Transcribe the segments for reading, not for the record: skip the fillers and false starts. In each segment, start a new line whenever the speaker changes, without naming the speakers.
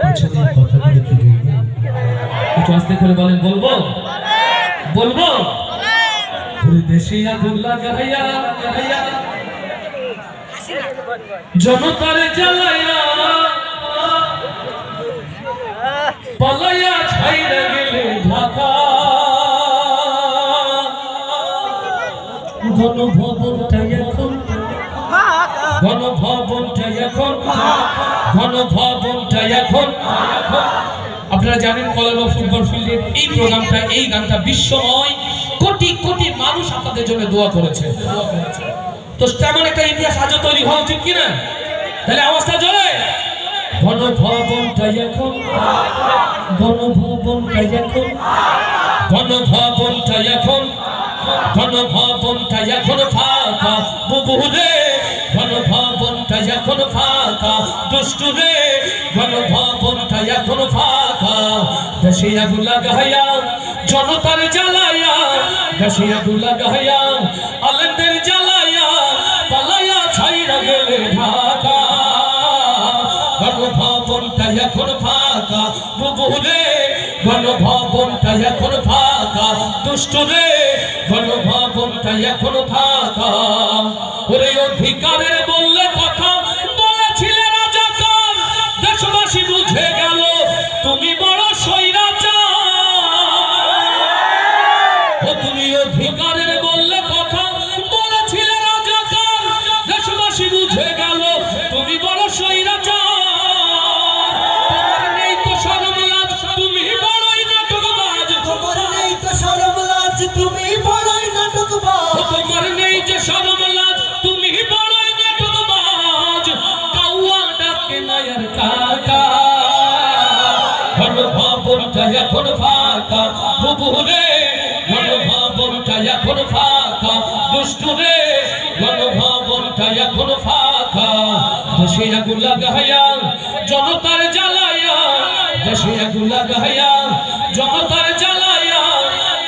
পেছনের কথাগুলো কি বলবো? একটু আস্তে করে বলেন, বলবো বলবো। দেশে আগুন লাগাইয়া জনতার জ্বালাইয়া পালাইয়া ছাইরা গেলে ঢাকা, গণভবনটা এখন আপনারা জানেন কলেজ ফুটবল ফিল্ডের এই প্রোগ্রামটা, এই গানটা বিশ্বময়, কোটি কোটি মানুষ আপনাদের জন্য দোয়া করেছে। তো তেমন একটা ইতিহাস আজও তৈরি হওয়া উচিত কিনা? তাহলে আওয়াজটা জোরে, গণভবনটা এখন ফাঁকা, বুবুরে গণভবনটা এখন ফাঁকা, দুষ্টুরে গণভবনটা এখন ফাঁকা। দেশে আগুন লাগাইয়া জনতার জ্বালাইয়া, দেশে আগুন লাগাইয়া আলেমদের জ্বালাইয়া পালাইয়া ছাইরা গেলে ঢাকা, গণভবনটা এখন ফাঁকা, বুবুরে গণভবনটা এখন ফাঁকা, দুষ্টুরে গণভবনটা এখন ফাঁকা। ওরে অধিকারের বললে কথা বলেছিলে রাজাকার, দেশবাসী বুঝে গেল তুমি বড় স্বৈরাচার। ও তুমি অধিকারের বললে কথা বলেছিলে রাজাকার, দেশবাসী বুঝে গেল তুমি বড় স্বৈরাচার। তোমার নেই তো শরম লাজ, তুমি বড়ই নাটকবাজ। তোমার নেই তো শরম লাজ, তুমি বড়ই নাটকবাজ। তোমার নেই যে শরম লাজ, তুমি বড়ই নাটকবাজ। কাউয়া ডাকে নায়ার কাকা, গণভবনটা এখন ফাঁকা, বুবুরে গণভবনটা এখন ফাঁকা, দুষ্টুরে গণভবনটা এখন ফাঁকা। দেশে আগুন লাগাইয়া জনতার জ্বালাইয়া, দেশে আগুন লাগাইয়া জনতার জ্বালাইয়া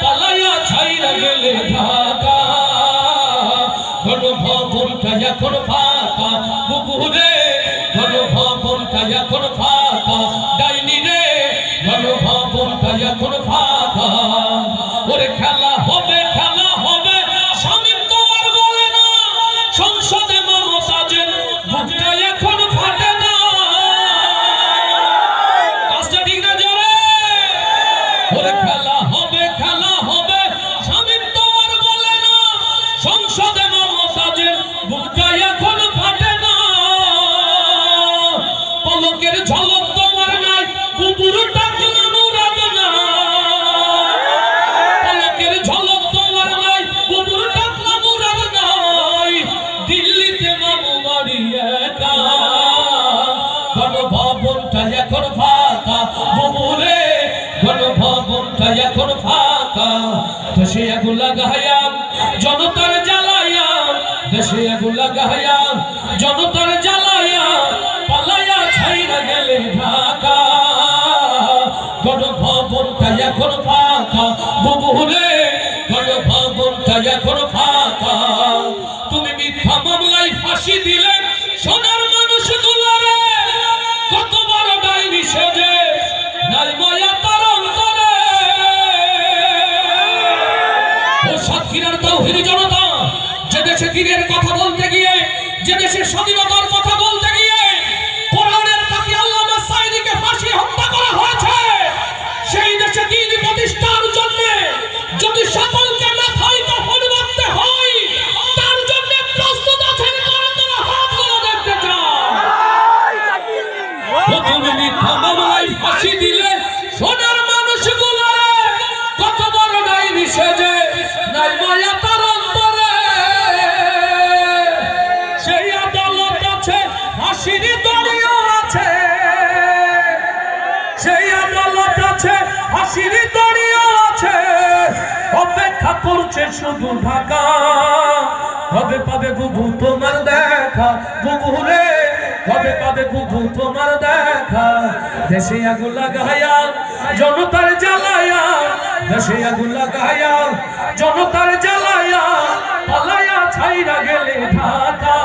পালাইয়া ছাইরা গেলে ঢাকা, গণভবনটা এখন ফাঁকা, বুবুরে গণভবনটা এখন ফাঁকা, ডাইনি রে গণভবনটা এখন ফাঁকা। ওরে খেলা হবে স্বামী তো আর বলে না, সংসদে মমতাজের বুকটা এখন ফাটে না। কাজটা ঠিক না জোরে? ওরে খেলা হবে স্বামী তো আর বলে না, সংসদে মমতাজের বুকটা এখন ফাটে না। পলকের ঝলক তোমার নাই, বুবুর ডাকলা মুরাদ না। পলকের ঝলক তোমার নাই, বুবুর ডাকলা মুরাদ নাই। দিল্লিতে মামু বাড়ি একা, গণভবনটা এখন ফাঁকা, বুবুরে গণভবনটা এখন ফাঁকা। দেশে আগুন লাগাইয়া জনতার জ্বালাইয়া, দেশে আগুন লাগাইয়া জনতার জ্বালাইয়া পালাইয়া ছাইরা গেলে ঢাকা, গণভবনটা এখন ফাঁকা, বুবুরে গণভবনটা এখন ফাঁকা। তুমি মিথ্যা মামলায় ফাঁসি দিলে সোনার মানুষ দুলারে, কত বড় ডাইনি সেজে নাই মায়া তার অন্তরে। ও সাতক্ষীরার তাওহীদি জনতা, যে দেশে দিনের কথা বলতে গিয়ে, যে দেশের স্বাধীনতার কথা বলতে গিয়ে কোরআনের পাখি আল্লামা সাঈদীকে ফাঁসি হত্যা করা হয়েছে, সেই দেশে দিন প্রতিষ্ঠার জন্য যদি সকলকে মাথায় কাফন বাঁধতে হয়, তার জন্য প্রস্তুত আছেন কারা? তারা হাতগুলো দেখতে চায়। তুমি মিথ্যা মামলায় ফাঁসি দিলে সোনার মানুষগুলোরে, কত বড় ডাইনি সেজে নাই মায়া তার অন্তরে। সেই আদালত আছে, ফাঁসির দড়িও আছে, সেই আদালত আছে, ফাঁসির দড়িও আছে। অপেক্ষা করছে শুধু ঢাকা, কবে পাবে বুবু তোমার দেখা, বুবুরে কবে পাবে বুবু তোমার দেখা। দেশে আগুন লাগাইয়া জনতার জ্বালাইয়া, দেশে আগুন লাগাইয়া জনতার জ্বালাইয়া পালাইয়া ছাইরা গেলে ঢাকা,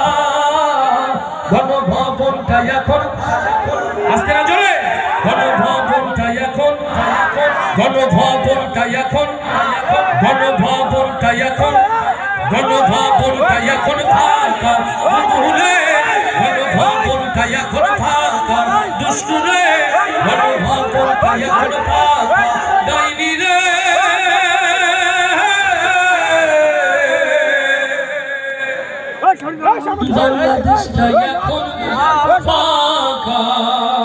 গণভবনটা এখন। আস্তে না জোরে, গণভবনটা এখন ফাঁকা দুষ্টুরে, গণভবনটা এখন ফাঁকা দুষ্টুরে, গণভবনটা এখন ফাঁকা ডাইনি রে। বাংলাদেশটা এখন ফাঁকা।